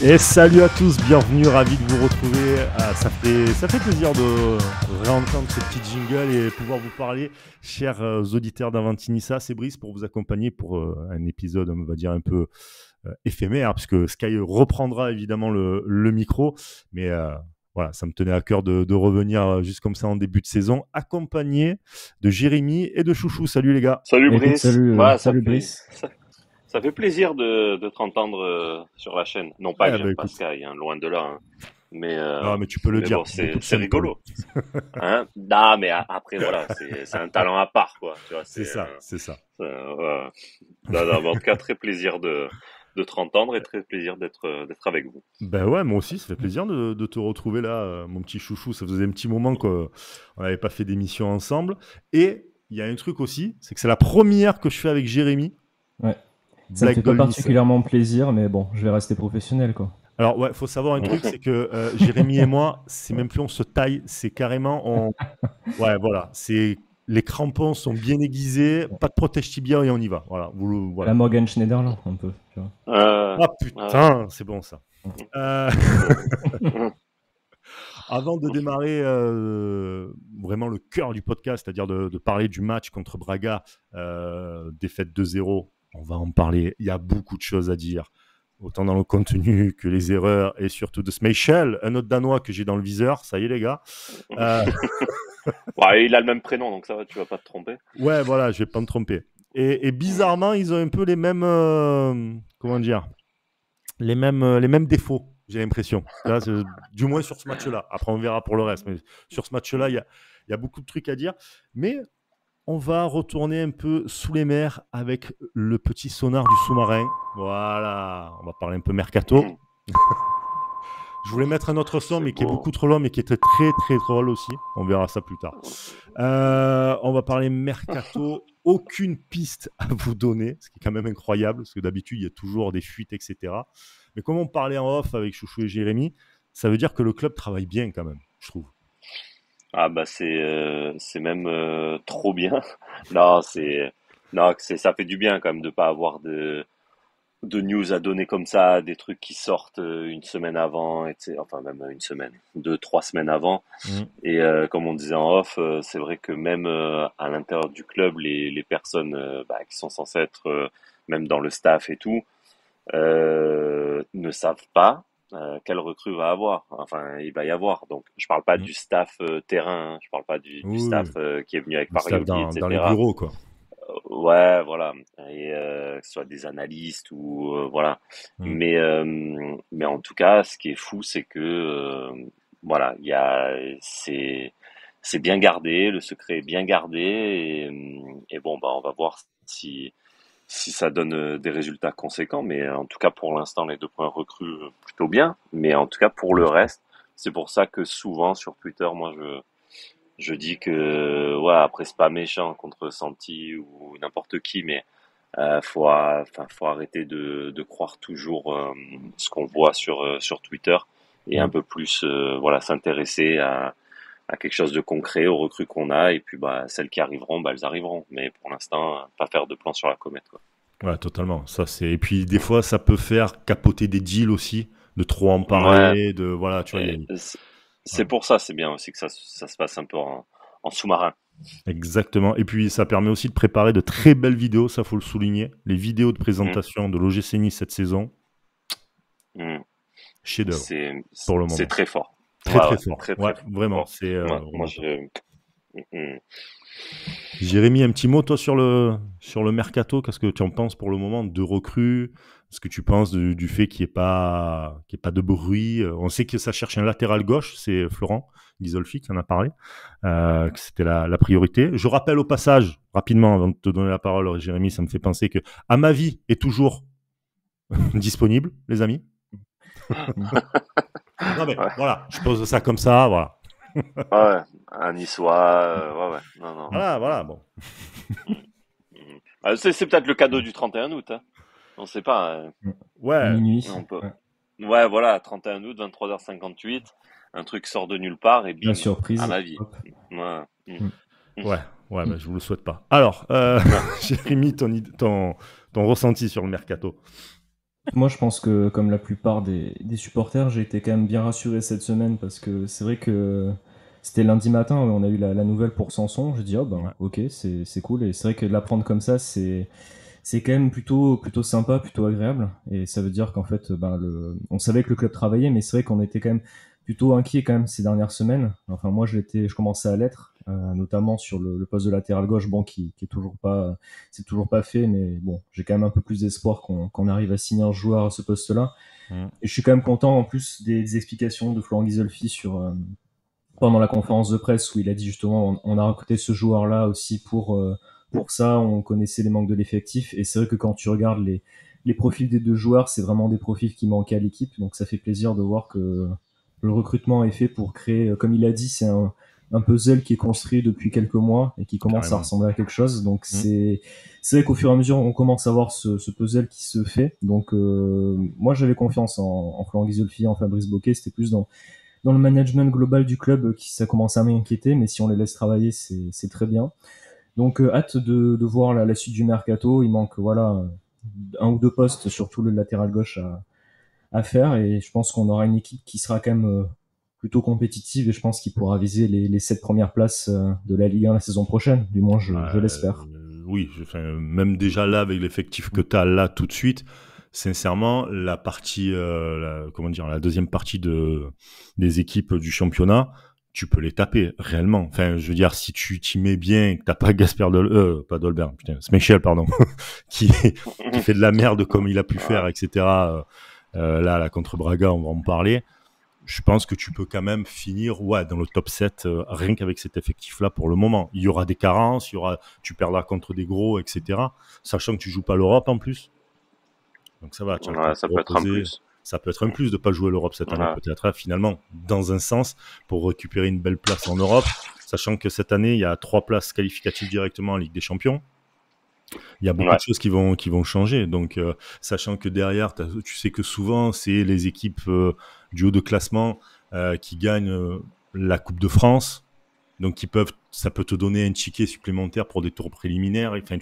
Et salut à tous, bienvenue, ravi de vous retrouver. Ça fait plaisir de réentendre ce petit jingle et pouvoir vous parler, chers auditeurs d'Avantinissa. C'est Brice pour vous accompagner pour un épisode, on va dire, un peu éphémère, puisque Sky reprendra évidemment le micro. Mais voilà, ça me tenait à cœur de revenir juste comme ça en début de saison, accompagné de Jérémy et de Chouchou. Salut les gars. Salut Écoute, Brice. salut, Ouais, salut Brice. ça fait plaisir de te entendre sur la chaîne. Non pas que Bah j'aime pas écoute, Sky, hein, loin de là. Hein. Mais, non, mais tu peux le mais dire, bon, beaucoup de c'est chaînes peuvent. rigolo. Hein? Non, mais après, voilà, c'est un talent à part, quoi. Tu vois, C'est ça, c'est ça. ouais. Non, non, mais en tout cas, très plaisir de te entendre et très plaisir d'être avec vous. Ben ouais, moi aussi, ça fait plaisir de te retrouver là, mon petit chouchou. Ça faisait un petit moment qu'on n'avait pas fait d'émission ensemble. Et il y a un truc aussi, c'est que c'est la première que je fais avec Jérémy, Ouais. Ça me Black fait pas Goldness. particulièrement plaisir, mais bon, je vais rester professionnel, quoi. Alors ouais, faut savoir un truc, c'est que Jérémy et moi, c'est même plus on se taille, c'est carrément on. Ouais, voilà, c'est les crampons sont bien aiguisés, pas de protège tibia et on y va. Voilà, La voilà. Morgan Schneiderlin, un peu, tu vois. Ah Euh, putain, c'est bon ça. Euh, Avant de démarrer vraiment le cœur du podcast, c'est-à-dire de parler du match contre Braga, défaite 2-0, on va en parler. Il y a beaucoup de choses à dire, autant dans le contenu que les erreurs, et surtout de Schmeichel, un autre Danois que j'ai dans le viseur. Ça y est, les gars. Euh, ouais, il a le même prénom, donc ça va, tu vas pas te tromper. ouais, voilà, je vais pas me tromper. Et bizarrement, ils ont un peu les mêmes, comment dire, les mêmes défauts, j'ai l'impression. Là, du moins sur ce match-là. Après, on verra pour le reste. Mais sur ce match-là, il y a beaucoup de trucs à dire. Mais on va retourner un peu sous les mers avec le petit sonar du sous-marin. Voilà, on va parler un peu mercato. Je voulais mettre un autre son, C'est mais qui est beau. beaucoup trop long, mais qui était très, très drôle aussi. On verra ça plus tard. On va parler mercato. Aucune piste à vous donner, ce qui est quand même incroyable, parce que d'habitude, il y a toujours des fuites, etc. Mais comme on parlait en off avec Chouchou et Jérémy, ça veut dire que le club travaille bien quand même, je trouve. Ah bah c'est même trop bien. Non, ça fait du bien quand même de pas avoir de news à donner comme ça, des trucs qui sortent une semaine avant, enfin même une semaine, 2, 3 semaines avant. Mm. Et comme on disait en off, c'est vrai que même à l'intérieur du club, les personnes qui sont censées être même dans le staff et tout, ne savent pas quelle recrue va avoir. Enfin, il va y avoir. Donc, je parle pas Mm. du staff terrain, hein. Je parle pas du Oui, staff oui. qui est venu avec Le staff Parioli, dans les etc. bureaux, quoi. Ouais, voilà. Et que ce soit des analystes ou voilà. Mm. Mais en tout cas, ce qui est fou, c'est que voilà, c'est bien gardé, le secret est bien gardé et bon bah on va voir si ça donne des résultats conséquents. Mais en tout cas, pour l'instant, les 2 points recrues plutôt bien. Mais en tout cas, pour le reste, c'est pour ça que souvent sur Twitter, moi, je dis que, ouais, après, c'est pas méchant contre Santi ou n'importe qui, mais faut arrêter de croire toujours ce qu'on voit sur Twitter et un Mm. peu plus, voilà, s'intéresser à quelque chose de concret, aux recrues qu'on a, et puis bah celles qui arriveront, bah elles arriveront. Mais pour l'instant, pas faire de plan sur la comète, quoi. Ouais, totalement. Ça, c'est... Et puis, des fois, ça peut faire capoter des deals aussi, de trop en Ouais, parler, de... Voilà, tu vois, et c'est voilà. pour ça, c'est bien aussi que ça se passe un peu en sous-marin. Exactement. Et puis, ça permet aussi de préparer de très belles vidéos, ça, faut le souligner. Les vidéos de Mm, présentation de l'OGC Nice cette saison, mm. chef-d'œuvre, C'est, pour le c'est moment. très fort. Très, Ouais, très ouais, fort. très Ouais, très vraiment, fort. c'est Moi, vraiment top. mm. Jérémy, un petit mot, toi, sur le mercato. Qu'est-ce que tu en penses pour le moment de recrues? Ce que tu penses du fait qu'il y ait pas de bruit? On sait que ça cherche un latéral gauche, c'est Florent Ghisolfi qui en a parlé, que c'était la priorité. Je rappelle au passage, rapidement, avant de te donner la parole, Jérémy, ça me fait penser que Amavi est toujours disponible, les amis. Non, mais Ouais, voilà, je pose ça comme ça, voilà. ouais, un niçois, ouais, ouais, non, non. Voilà, voilà, bon. Mm, mm. C'est peut-être le cadeau du 31 août, hein. On sait pas, À Ouais, minuit. on peut. Ouais. Ouais, voilà, 31 août, 23h58, un truc sort de nulle part et La bim, à surprise. ma vie. Hop. Ouais. Mm, Mm. mm. ouais, ouais, bah, je vous le souhaite pas. Alors, Ouais. Jérémy, ton ressenti sur le mercato. Moi, je pense que, comme la plupart des supporters, j'ai été quand même bien rassuré cette semaine parce que c'est vrai que c'était lundi matin où on a eu la nouvelle pour Sanson. Je dis, oh ben, Ouais, ok, c'est cool. Et c'est vrai que de l'apprendre comme ça, c'est quand même plutôt sympa, plutôt agréable. Et ça veut dire qu'en fait, ben, on savait que le club travaillait, mais c'est vrai qu'on était quand même plutôt inquiet quand même ces dernières semaines. Enfin, moi, je commençais à l'être, notamment sur le poste de latéral gauche, bon, qui est toujours pas, c'est toujours pas fait, mais bon, j'ai quand même un peu plus d'espoir qu'on arrive à signer un joueur à ce poste-là. mm, Et je suis quand même content en plus des explications de Florent Ghisolfi pendant la conférence de presse où il a dit justement on a recruté ce joueur-là aussi pour ça, on connaissait les manques de l'effectif et c'est vrai que quand tu regardes les profils des deux joueurs, c'est vraiment des profils qui manquaient à l'équipe, donc ça fait plaisir de voir que le recrutement est fait pour créer, comme il a dit, c'est un puzzle qui est construit depuis quelques mois et qui commence à carrément. ressembler à quelque chose. Donc Mm. c'est vrai qu'au fur et à mesure, on commence à voir ce puzzle qui se fait. Donc moi, j'avais confiance en Florent Ghisolfi, en Fabrice Boquet. C'était plus dans le management global du club qui ça commence à m'inquiéter, mais si on les laisse travailler, c'est très bien. Donc hâte de voir la suite du mercato. Il manque voilà un ou deux postes, surtout le latéral gauche à faire, et je pense qu'on aura une équipe qui sera quand même plutôt compétitive, et je pense qu'il pourra viser les 7 premières places de la Ligue 1 la saison prochaine. Du moins, je Bah, l'espère. oui, enfin, même déjà là, avec l'effectif que tu as là tout de suite, sincèrement, la partie, comment dire, la deuxième partie des équipes du championnat, tu peux les taper réellement. Enfin, je veux dire, si tu t'y mets bien, et que t'as pas pas Dolberg, putain, Schmeichel, pardon, qui, qui fait de la merde comme il a pu faire, Ouais. etc. Là, contre Braga, on va en parler. Je pense que tu peux quand même finir dans le top 7 rien qu'avec cet effectif-là pour le moment. Il y aura des carences, tu perdras contre des gros, etc. Sachant que tu joues pas l'Europe en plus. Donc ça va, tu as le temps Ouais, de ça te peut être un reposer. plus. Ça peut être un plus de ne pas jouer l'Europe cette année, Ouais. peut-être, hein, finalement, dans un sens, pour récupérer une belle place en Europe. Sachant que cette année, il y a 3 places qualificatives directement en Ligue des Champions. Il y a beaucoup de Ouais. choses qui vont changer. Donc, sachant que derrière, tu sais que souvent, c'est les équipes du haut de classement qui gagnent la Coupe de France. Donc, ça peut te donner un ticket supplémentaire pour des tours préliminaires. Enfin,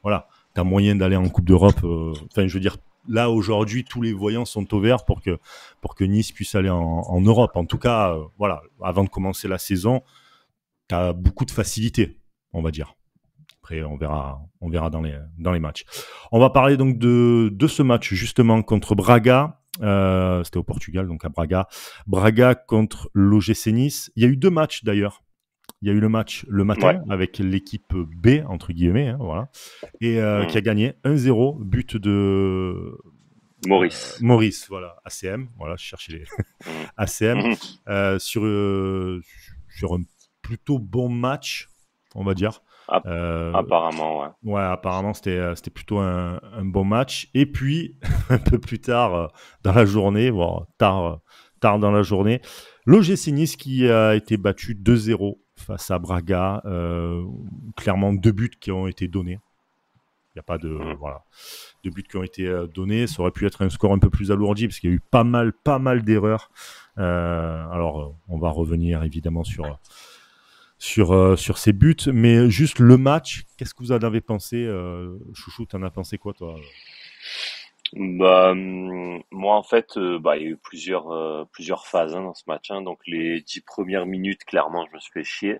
voilà, tu as moyen d'aller en Coupe d'Europe. Enfin, je veux dire, là, aujourd'hui, tous les voyants sont au vert pour que Nice puisse aller en Europe. En tout cas, voilà, avant de commencer la saison, tu as beaucoup de facilité, on va dire. Après, on verra dans les matchs. On va parler donc de ce match justement contre Braga. C'était au Portugal, donc à Braga. Braga contre l'OGC Nice. Il y a eu 2 matchs d'ailleurs. Il y a eu le match le Ouais. matin avec l'équipe B, entre guillemets, hein, voilà, et qui Mm. a gagné 1-0, but de Maurice. Maurice, voilà, ACM, voilà, je cherchais les Mm. ACM, Mhm. sur un plutôt bon match, on va dire. Euh, Apparemment, ouais. Ouais, apparemment, c'était plutôt un bon match. Et puis, un peu plus tard dans la journée, tard dans la journée, l'OGC Nice qui a été battu 2-0 face à Braga. Clairement, 2 buts qui ont été donnés. Il n'y a pas Mm. voilà, 2 buts qui ont été donnés. Ça aurait pu être un score un peu plus alourdi parce qu'il y a eu pas mal d'erreurs. Alors, on va revenir évidemment sur ces buts, mais juste le match, qu'est-ce que vous en avez pensé Chouchou, t'en as pensé quoi, toi? Bah, moi en fait, bah il y a eu plusieurs phases hein, dans ce match. Hein. Donc les 10 premières minutes, clairement, je me suis fait chier.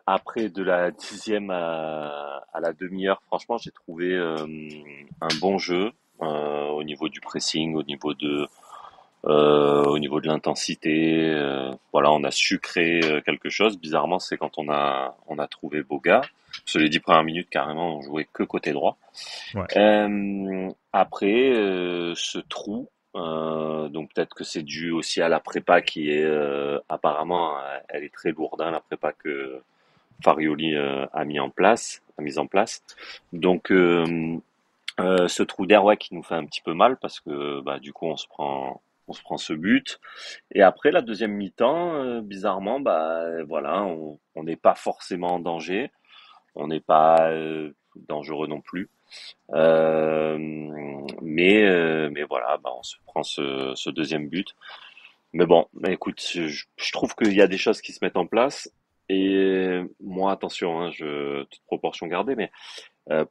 Après, de la 10e à la demi-heure, franchement, j'ai trouvé un bon jeu au niveau du pressing, au niveau de l'intensité. Voilà, on a su créer quelque chose. Bizarrement, c'est quand on a trouvé Boga. Sur les 10 premières minutes, carrément, on jouait que côté droit. Ouais. Après, ce trou, donc peut-être que c'est dû aussi à la prépa qui est apparemment, elle est très lourde, hein, la prépa que Farioli a mise en place. Donc ce trou d'air, ouais, qui nous fait un petit peu mal parce que bah du coup on se prend ce but. Et après la deuxième mi-temps, bizarrement, bah voilà, on n'est pas forcément en danger, on n'est pas dangereux non plus. Mais voilà, bah, on se prend ce deuxième but. Mais bon, bah, écoute, je trouve qu'il y a des choses qui se mettent en place. Et moi, attention, hein, toute proportion gardée, mais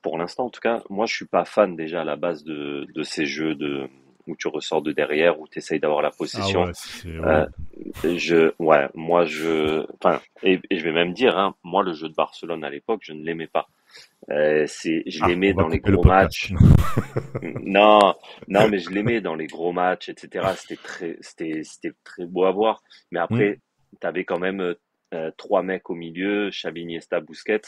Pour l'instant, en tout cas, moi, je suis pas fan déjà à la base de ces jeux où tu ressors de derrière, où tu essayes d'avoir la Ah possession. ouais, c'est Euh, horrible. enfin, et je vais même dire, hein, moi, le jeu de Barcelone à l'époque, je ne l'aimais pas. Je Ah, on l'aimais va dans les couper le gros podcast. matchs. Non, non, mais je l'aimais dans les gros matchs, etc. C'était très beau à voir. Mais Hmm. après, t'avais quand même trois mecs au milieu, Xavi, Iniesta, Busquets.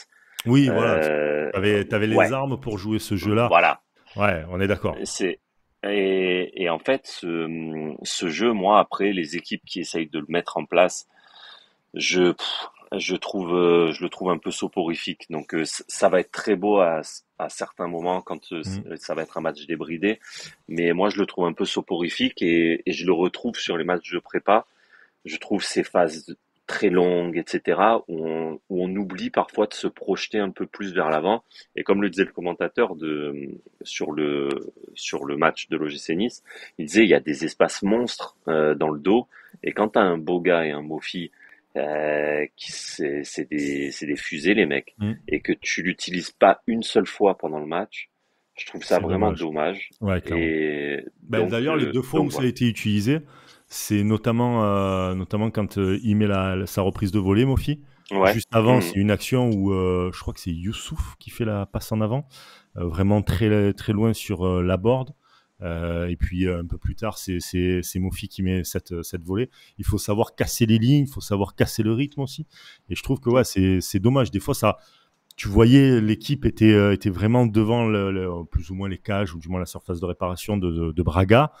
Oui, voilà. Euh, T'avais les ouais, armes pour jouer ce jeu-là. voilà. Ouais, on est d'accord. C'est et en fait, ce jeu, moi, après, les équipes qui essayent de le mettre en place, je le trouve un peu soporifique. Donc, ça va être très beau à certains moments quand Hmm. ça va être un match débridé. Mais moi, je le trouve un peu soporifique et je le retrouve sur les matchs de prépa. Je trouve ces phases très longues, etc., où on oublie parfois de se projeter un peu plus vers l'avant. Et comme le disait le commentateur sur sur le match de l'OGC Nice, il disait il y a des espaces monstres dans le dos. Et quand tu as un Boga et un Mofi, c'est des fusées, les mecs, Hmm. et que tu l'utilises pas une seule fois pendant le match, je trouve ça C'est vraiment dommage. dommage. Ouais, clairement. Et Ben, d'ailleurs, les deux fois où donc ça a voilà. été utilisé, c'est notamment quand il met sa reprise de volée, Mofi. Ouais. Juste avant, Mhm. c'est une action où je crois que c'est Youssouf qui fait la passe en avant, vraiment très, très loin sur la board. Et puis un peu plus tard, c'est Mofi qui met cette volée. Il faut savoir casser les lignes, il faut savoir casser le rythme aussi. Et je trouve que ouais, c'est dommage. Des fois, tu voyais l'équipe était vraiment devant plus ou moins les cages ou du moins la surface de réparation de Braga.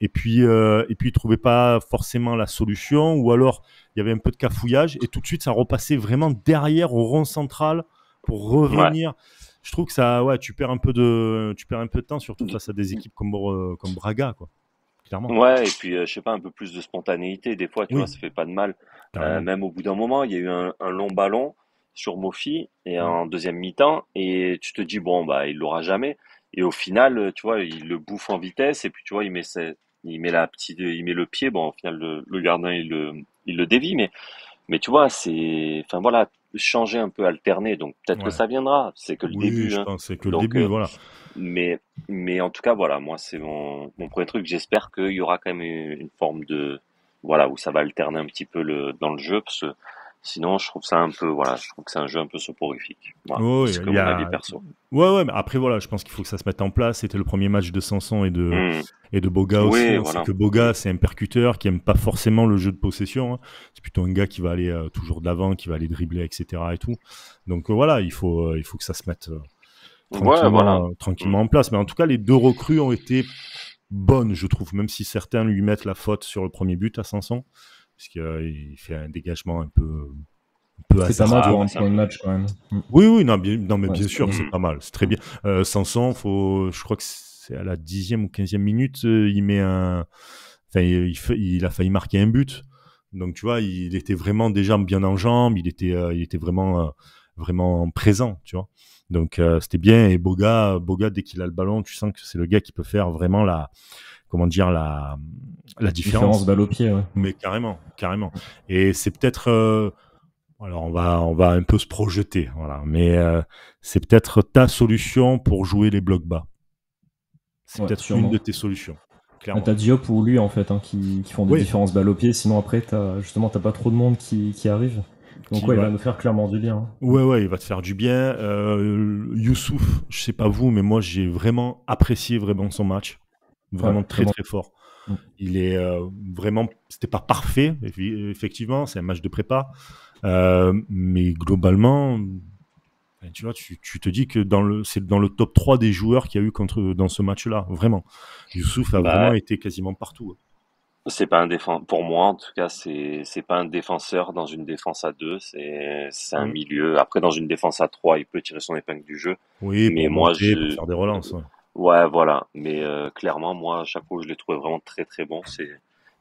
Et puis, ils trouvaient pas forcément la solution, ou alors il y avait un peu de cafouillage, et tout de suite, ça repassait vraiment derrière au rond central pour Ouais. revenir. Je trouve que ça, ouais, tu perds un peu de temps, surtout face à des équipes comme Braga, quoi. Clairement. Ouais, et puis je sais pas, un peu plus de spontanéité, des fois, tu vois, Oui, ça fait pas de mal. carrément. Même au bout d'un moment, il y a eu un long ballon sur Mofi et Mm. en deuxième mi-temps, et tu te dis bon bah il l'aura jamais. Et au final, tu vois, il le bouffe en vitesse et puis tu vois, il met le pied. Bon, au final, le gardien il le dévie, mais tu vois, enfin voilà, changer un peu, alterner. Donc peut-être que Ouais. ça viendra. C'est que le Oui, début, je hein. pense que c'est que le Donc début, voilà. mais, mais en tout cas, voilà, moi, c'est mon premier truc. J'espère qu'il y aura quand même une forme voilà, où ça va alterner un petit peu dans le jeu, parce que sinon, je trouve ça un peu, voilà, je trouve que c'est un jeu un peu soporifique. Voilà, Oui, c'est que il y mon avis a. perso. Ouais, ouais, mais après, voilà, je pense qu'il faut que ça se mette en place. C'était le premier match de Sanson Hmm. et de Boga aussi. Oui, On sait voilà. que Hmm. Boga, c'est un percuteur qui aime pas forcément le jeu de possession, hein. C'est plutôt un gars qui va aller toujours de l'avant, qui va aller dribbler, etc. et tout. Donc voilà, il faut que ça se mette Ouais, voilà. Hmm. tranquillement en place. Mais en tout cas, les deux recrues ont été bonnes, je trouve, même si certains lui mettent la faute sur le premier but à Sanson, parce qu'il fait un dégagement un peu C'était pas mal Ah, hasardeux. pour bah, un c'est un premier peu. match quand même. Oui, oui, non, non, mais Ouais, bien c'est pas sûr, mal. c'est Hmm. pas mal, c'est très bien. Sanson, je crois que c'est à la 10e ou 15e minute, enfin, il a failli marquer un but. Donc, tu vois, il était vraiment déjà bien en jambes, il était vraiment présent, tu vois. Donc, c'était bien. Et Boga, dès qu'il a le ballon, tu sens que c'est le gars qui peut faire vraiment comment dire, la Différence différence. balle au pied, ouais. Mais carrément, carrément. Et c'est peut-être, alors on va un peu se projeter, voilà. Mais c'est peut-être ta solution pour jouer les blocs bas. C'est Ouais, peut-être une de sûrement. tes solutions, Ah, clairement. t'as Diop ou lui en fait hein, qui font des Oui, différences balle au pied, sinon après t'as pas trop de monde qui arrive. Donc qui ouais, il va va. nous faire clairement du bien, hein. Ouais, ouais, il va te faire du bien. Youssouf, je sais pas vous, mais moi j'ai vraiment apprécié vraiment son match, Ouais, vraiment très très bon. très fort. Mm. Il est vraiment, c'était pas parfait, effectivement, c'est un match de prépa, mais globalement, tu vois, tu te dis que c'est dans le top 3 des joueurs qu'il y a eu dans ce match-là, vraiment. Youssouf a vraiment Bah, été quasiment partout. c'est pas un défenseur, pour moi en tout cas, c'est pas un défenseur dans une défense à deux, c'est un Mm. milieu. Après, dans une défense à trois, il peut tirer son épingle du jeu. Oui, Mais pour moi, monter, pour faire des relances. Ouais. ouais, voilà. Mais clairement, moi, à chaque fois où je l'ai trouvé vraiment très très bon,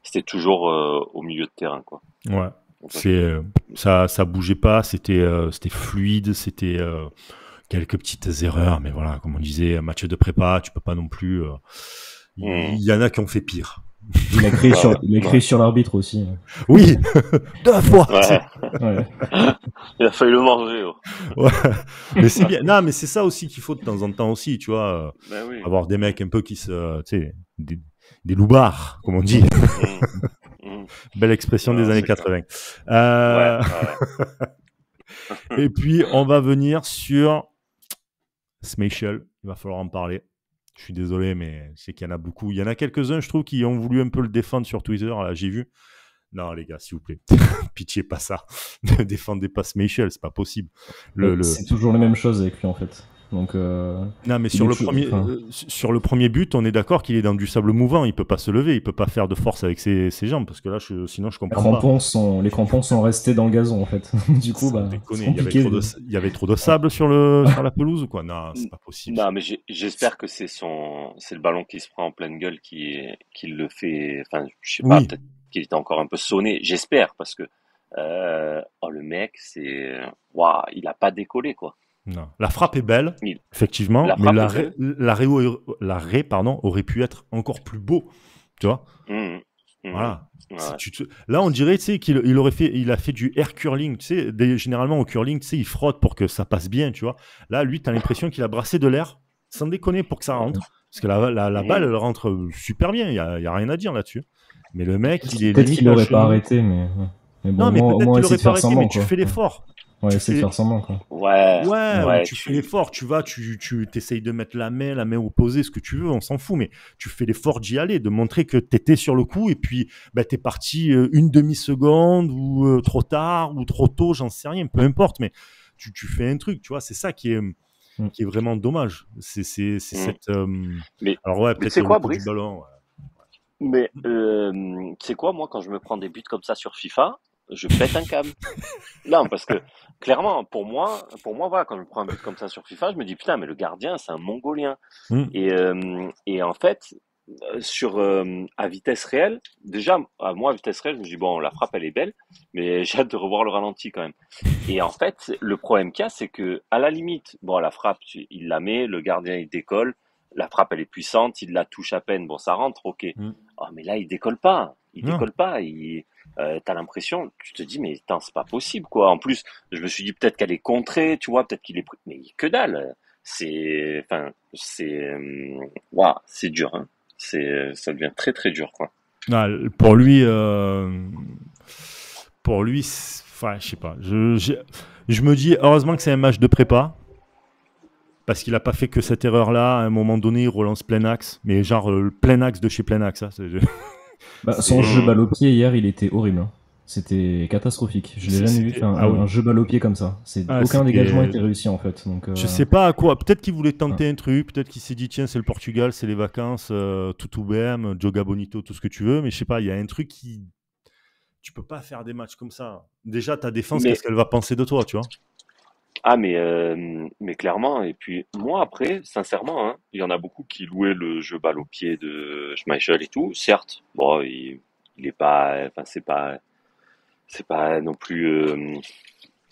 c'était toujours au milieu de terrain, quoi. Ouais. Donc, moi, C'est, ça bougeait pas, c'était fluide, c'était quelques petites erreurs, mais voilà, comme on disait, un match de prépa, tu peux pas non plus. Il Hmm. y en a qui ont fait pire. Il a crié sur l'arbitre aussi. Oui, 2 fois. Ouais. Ouais. Il a failli le manger. Oh. Ouais. Mais c'est bien. Non, mais c'est ça aussi qu'il faut de temps en temps aussi, tu vois. Ben oui. Avoir des mecs un peu qui se, tu sais, des loupards, comme on dit. Belle expression des années 80. Ouais. Et puis, on va venir sur Schmeichel. Il va falloir en parler. Je suis désolé, mais je sais qu'il y en a beaucoup. Il y en a quelques-uns, je trouve, qui ont voulu un peu le défendre sur Twitter. Là, j'ai vu. Non, les gars, s'il vous plaît. Pitié, pas ça. Ne défendez pas Schmeichel, c'est pas possible. C'est toujours la même chose avec lui, en fait. Donc, non, mais sur le premier but, on est d'accord qu'il est dans du sable mouvant. Il peut pas se lever, il peut pas faire de force avec ses jambes, parce que là, sinon, je comprends pas. Les crampons sont restés dans le gazon, en fait. Du coup, c'est compliqué. Il y avait trop de sable sur la pelouse ou quoi? Non, c'est pas possible. Non, mais j'espère que c'est le ballon qui se prend en pleine gueule qui le fait. Enfin, je sais pas, peut-être qu'il était encore un peu sonné. J'espère, parce que le mec, waouh, il a pas décollé, quoi. Non. La frappe est belle, effectivement, mais l'arrêt aurait pu être encore plus beau, tu vois. Voilà. Ouais. Là, on dirait, tu sais, il a fait du air curling, tu sais. Généralement au curling, tu sais, il frotte pour que ça passe bien, tu vois. Là, lui, t'as l'impression qu'il a brassé de l'air, sans déconner, pour que ça rentre, parce que la balle, elle rentre super bien. Il y a rien à dire là-dessus. Mais le mec, il est peut-être qu'il n'aurait pas arrêté, mais bon, non, mais peut-être qu'il n'aurait pas arrêté, mais tu fais l'effort. Ouais, essayer de faire semblant, quoi. Ouais, tu fais l'effort, tu vas, tu essayes de mettre la main opposée, ce que tu veux, on s'en fout, mais tu fais l'effort d'y aller, de montrer que t'étais sur le coup, et puis t'es parti une demi-seconde, ou trop tard, ou trop tôt, j'en sais rien, peu importe, mais tu fais un truc, tu vois, c'est ça qui est vraiment dommage. C'est cette... Alors ouais, peut-être c'est quoi, le coup du ballon. Ouais. Mais tu sais quoi, moi, quand je me prends des buts comme ça sur FIFA, je pète un câble. Non, parce que clairement, pour moi, voilà, quand je prends un but comme ça sur FIFA, je me dis putain, mais le gardien, c'est un Mongolien. Et en fait, à vitesse réelle, déjà, moi, à vitesse réelle, je me dis bon, la frappe, elle est belle, mais j'ai hâte de revoir le ralenti quand même. Et en fait, le problème qu'il y a, c'est que à la limite, bon, la frappe, il la met, le gardien, il décolle. La frappe, elle est puissante, il la touche à peine, bon, ça rentre, ok. Oh, mais là, il décolle pas. T'as l'impression, tu te dis, mais putain, c'est pas possible, quoi. En plus, je me suis dit peut-être qu'elle est contrée, tu vois, peut-être qu'il est pris. Mais que dalle. C'est dur, hein. Ça devient très, très dur, quoi. Ah, pour lui, je sais pas. Je me dis, heureusement que c'est un match de prépa. Parce qu'il n'a pas fait que cette erreur-là. À un moment donné, il relance plein axe. Mais genre, plein axe de chez plein axe. Hein, son jeu balle au pied hier, il était horrible. Hein. C'était catastrophique. Je l'ai jamais vu un jeu balle au pied comme ça. Aucun dégagement était réussi en fait. Donc, je sais pas à quoi. Peut-être qu'il voulait tenter un truc. Peut-être qu'il s'est dit tiens, c'est le Portugal, c'est les vacances, tout BM, Joga Bonito, tout ce que tu veux. Mais je sais pas, il y a un truc qui. Tu peux pas faire des matchs comme ça. Déjà, ta défense, qu'est-ce qu'elle va penser de toi, tu vois? Ah, mais clairement. Et puis, moi, après, sincèrement, hein, il y en a beaucoup qui louaient le jeu balle au pied de Schmeichel et tout. Certes, bon, il est pas. Enfin, c'est pas non plus.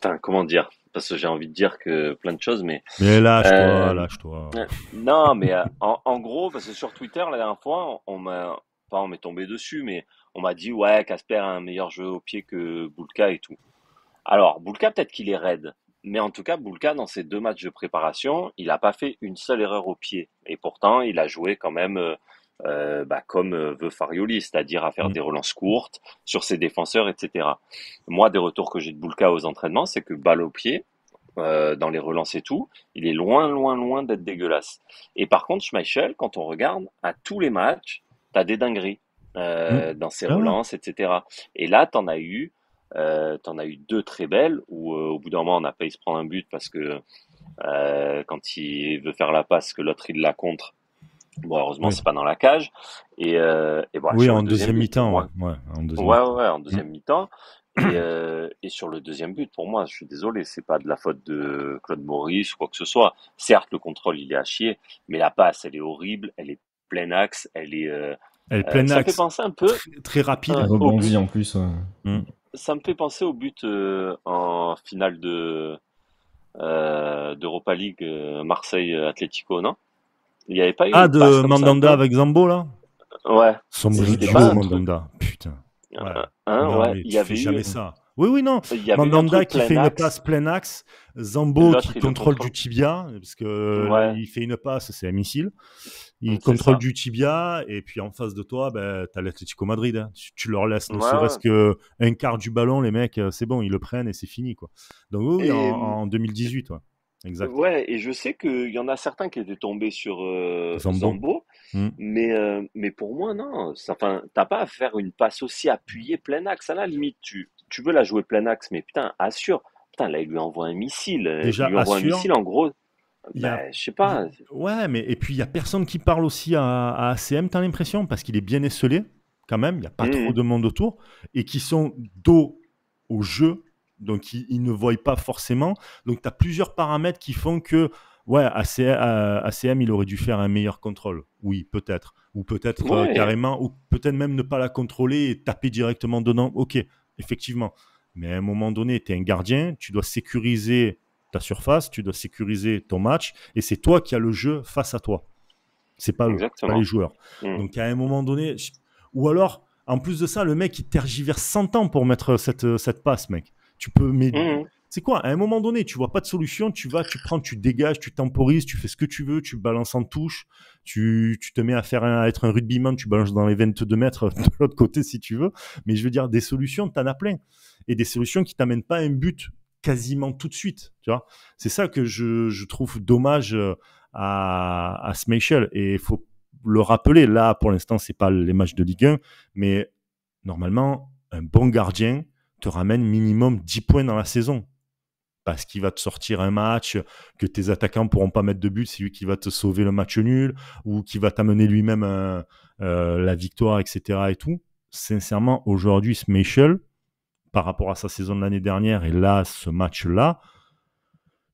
Enfin, comment dire? Parce que j'ai envie de dire que plein de choses, mais. Mais lâche-toi. Non, mais en gros, parce que sur Twitter, la dernière fois, on m'est tombé dessus, mais on m'a dit, ouais, Casper a un meilleur jeu au pied que Boulka et tout. Alors, Boulka, peut-être qu'il est raide. Mais en tout cas, Boulka, dans ses 2 matchs de préparation, il n'a pas fait une seule erreur au pied. Et pourtant, il a joué quand même comme veut Farioli, c'est-à-dire à faire des relances courtes sur ses défenseurs, etc. Moi, des retours que j'ai de Boulka aux entraînements, c'est que balle au pied, dans les relances et tout, il est loin, loin, loin d'être dégueulasse. Et par contre, Schmeichel, quand on regarde, à tous les matchs, t'as des dingueries dans ses relances, etc. Et là, t'en as eu 2 très belles où au bout d'un moment on a failli se prendre un but parce que quand il veut faire la passe que l'autre il la contre, bon heureusement c'est pas dans la cage et bon, oui, en deuxième mi-temps en deuxième mi-temps et sur le deuxième but, pour moi, je suis désolé, c'est pas de la faute de Claude Maurice ou quoi que ce soit. Certes, le contrôle il est à chier, mais la passe elle est horrible, elle est plein axe, elle est ça fait penser un peu très rapide, elle rebondit en plus. Ça me fait penser au but en finale d'Europa League Marseille Atlético, non? Il n'y avait pas eu de Mandanda avec Zambo là? Ouais. Sombriccio, C'était pas un truc. Mandanda. Putain. Ouais. Hein, Non, ouais. mais Il y tu fais avait eu, jamais ça. Oui, non. il y avait eu un Mandanda truc qui plein fait une axe. passe plein axe. Zambo qui L'autre, il le contrôle du contrôle. tibia, parce que Ouais. il fait une passe, c'est un missile. Il C'est contrôle ça. du tibia, et puis en face de toi, ben, t'as l'Atlético Madrid. Hein. Tu leur laisses ne Ouais, serait-ce ouais. qu'un quart du ballon, les mecs, c'est bon, ils le prennent et c'est fini, quoi. Donc oui, Et, en 2018, ouais. Exact. ouais, et je sais qu'il y en a certains qui étaient tombés sur Zambo. Zambo, Hmm. mais pour moi, non. Enfin, t'as pas à faire une passe aussi appuyée plein axe. À la limite, tu veux la jouer plein axe, mais putain, assure. Putain, là, il lui envoie un missile. Il Déjà, lui envoie un assure. missile, en gros. Il y a, Ben, je sais pas. ouais, mais et puis il y a personne qui parle aussi à ACM, t'as l'impression, parce qu'il est bien esselé, quand même, il n'y a pas trop Mhm. de monde autour, et qui sont dos au jeu, donc ils ne voient pas forcément. Donc tu as plusieurs paramètres qui font que, ouais, ACM, il aurait dû faire un meilleur contrôle. Oui, peut-être. Ou peut-être Ouais, carrément, ou peut-être même ne pas la contrôler et taper directement dedans. Ok, effectivement. Mais à un moment donné, tu es un gardien, tu dois sécuriser ta surface, tu dois sécuriser ton match, et c'est toi qui as le jeu face à toi. C'est pas eux, c'est pas les exactement. joueurs. Mhm. Donc à un moment donné, ou alors, en plus de ça, le mec il tergiverse 100 ans pour mettre cette passe, mec. Tu peux, mais Mhm. c'est quoi? À un moment donné, tu vois pas de solution, tu vas, tu prends, tu dégages, tu temporises, tu fais ce que tu veux, tu balances en touche, tu te mets à être un rugbyman, tu balances dans les 22 mètres de l'autre côté si tu veux. Mais je veux dire, des solutions, t'en as plein. Et des solutions qui t'amènent pas à un but quasiment tout de suite. Tu vois, c'est ça que je trouve dommage à Schmeichel. Et il faut le rappeler, là, pour l'instant, c'est pas les matchs de Ligue 1, mais normalement, un bon gardien te ramène minimum 10 points dans la saison. Parce qu'il va te sortir un match que tes attaquants ne pourront pas mettre de but, c'est lui qui va te sauver le match nul, ou qui va t'amener lui-même la victoire, etc. Et tout. Sincèrement, aujourd'hui, Schmeichel, par rapport à sa saison de l'année dernière, et là, ce match-là,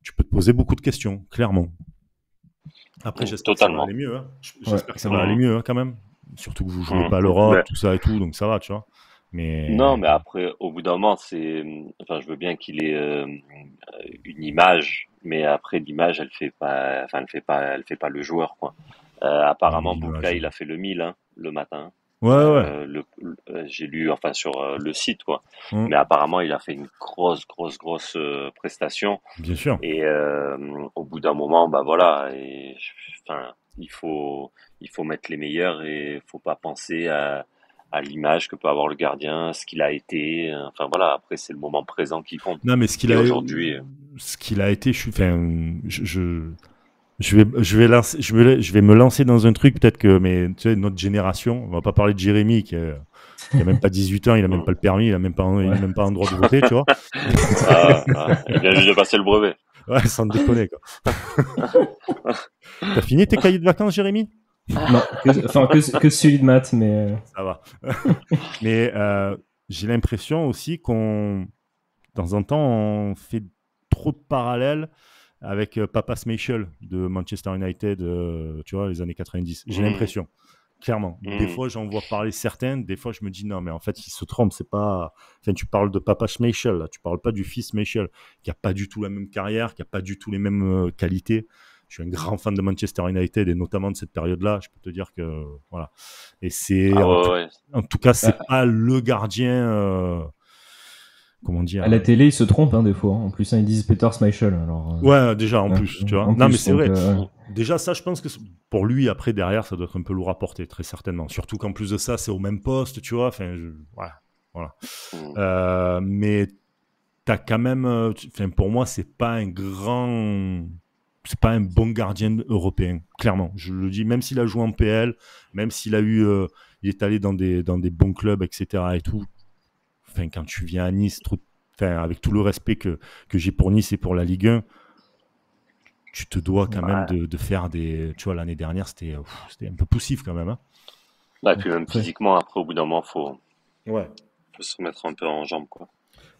tu peux te poser beaucoup de questions, clairement. Après, j'espère que ça va aller Totalement. mieux. Hein. Ouais. J'espère que ça va aller mieux, hein, quand même. Surtout que vous jouez Mhm. pas à l'Europe, Mais tout ça et tout, donc ça va, tu vois. non, Mais mais après, au bout d'un moment, enfin, je veux bien qu'il ait une image, mais après l'image, elle fait pas le joueur, quoi. Apparemment, Boulka, l'image. il a fait le 1000 hein, le matin. Ouais, ouais. J'ai lu, enfin, sur le site, quoi. Hum, Mais apparemment, il a fait une grosse prestation. bien sûr. Et au bout d'un moment, bah voilà. Et enfin, il faut mettre les meilleurs et faut pas penser à l'image que peut avoir le gardien, ce qu'il a été. Enfin voilà. Après, c'est le moment présent qui compte. Non, mais Et aujourd'hui, ce qu'il a été, enfin, je vais me lancer dans un truc, peut-être que, mais tu sais, notre génération, on va pas parler de Jérémy qui a même pas 18 ans, il a même pas le permis, il a même pas un droit de voter, tu vois. il vient juste de passer le brevet. Ouais, sans déconner, quoi. T'as fini tes cahiers de vacances, Jérémy? Non, que celui de maths, mais Ça va. Mais j'ai l'impression aussi qu'on, de temps en temps, on fait trop de parallèles avec Papa Schmeichel de Manchester United, tu vois, les années 90. J'ai Mmh, l'impression, clairement. Des mmh. fois, j'en vois parler certains, des fois, je me dis non, mais en fait, ils se trompent. C'est pas. Enfin, tu parles de Papa Schmeichel, là. Tu parles pas du fils Schmeichel, qui a pas du tout la même carrière, qui a pas du tout les mêmes qualités. Je suis un grand fan de Manchester United et notamment de cette période-là. Je peux te dire que voilà. Et c'est Ah ouais, ouais. en tout cas, c'est à, pas le gardien. Comment à dire? la télé, ils se trompent des fois. Hein. En plus, hein, ils disent Peter Schmeichel. Alors, Ouais, déjà en plus, tu vois. en Non, mais plus, c'est donc, vrai. Mmh. Déjà, ça, je pense que pour lui, après, derrière, ça doit être un peu lourd à porter, très certainement. Surtout qu'en plus de ça, c'est au même poste, tu vois. Enfin, voilà. Mmh. Mais t'as quand même. Enfin, pour moi, c'est pas un c'est pas un bon gardien européen, clairement. Je le dis, même s'il a joué en PL, même s'il a eu, il est allé dans des bons clubs, etc. et tout. Enfin, quand tu viens à Nice, enfin, avec tout le respect que j'ai pour Nice et pour la Ligue 1, tu te dois quand même Ouais. de faire des. Tu vois, l'année dernière, c'était un peu poussif quand même. Hein. Bah, et puis même après. physiquement, après, au bout d'un moment, Ouais. faut se remettre un peu en jambe, quoi.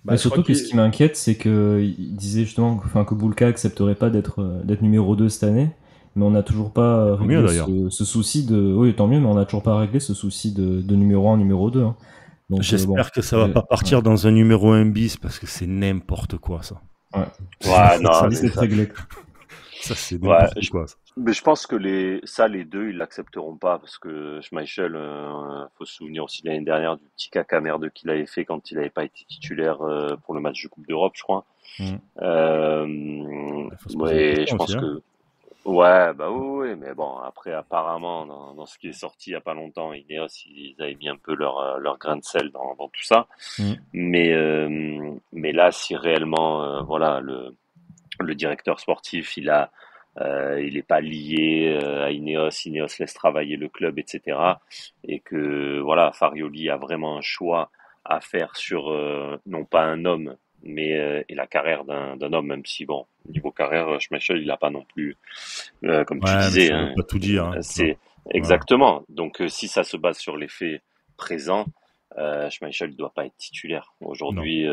Mais Bah, je crois surtout que ce qui m'inquiète, c'est que il disait justement que Boulka accepterait pas d'être numéro 2 cette année, mais on n'a toujours pas tant mieux réglé d'ailleurs. ce souci de. Oui, tant mieux, mais on n'a toujours pas réglé ce souci de numéro 1, numéro 2. Hein. Donc bon. J'espère que ça va pas partir dans un numéro 1 bis parce que c'est n'importe quoi ça. Ouais. Ouais, Ça non, mais risque d'être réglé. Ça, c'est ouais, n'importe quoi. Ça. Mais je pense que les deux, ils l'accepteront pas parce que Schmeichel, faut se souvenir aussi de l'année dernière du petit caca merde qu'il avait fait quand il n'avait pas été titulaire pour le match de Coupe d'Europe, je crois. Il faut se poser des Ouais, je questions pense aussi, hein. que ouais, bah oui, oui, mais bon, après apparemment dans ce qui est sorti il y a pas longtemps, Ineos, ils avaient mis un peu leur grain de sel dans tout ça. Mm. Mais là, si réellement, voilà, le directeur sportif, il est pas lié à Ineos, Ineos laisse travailler le club, etc. Et que voilà, Farioli a vraiment un choix à faire sur non pas un homme, mais et la carrière d'un homme, même si bon, niveau carrière, Schmeichel, il a pas non plus, comme tu Ouais, mais disais, ça veut hein, pas tout dire, hein. c'est Voilà. exactement. Donc si ça se base sur les faits présents, Schmeichel ne doit pas être titulaire. Non. Aujourd'hui,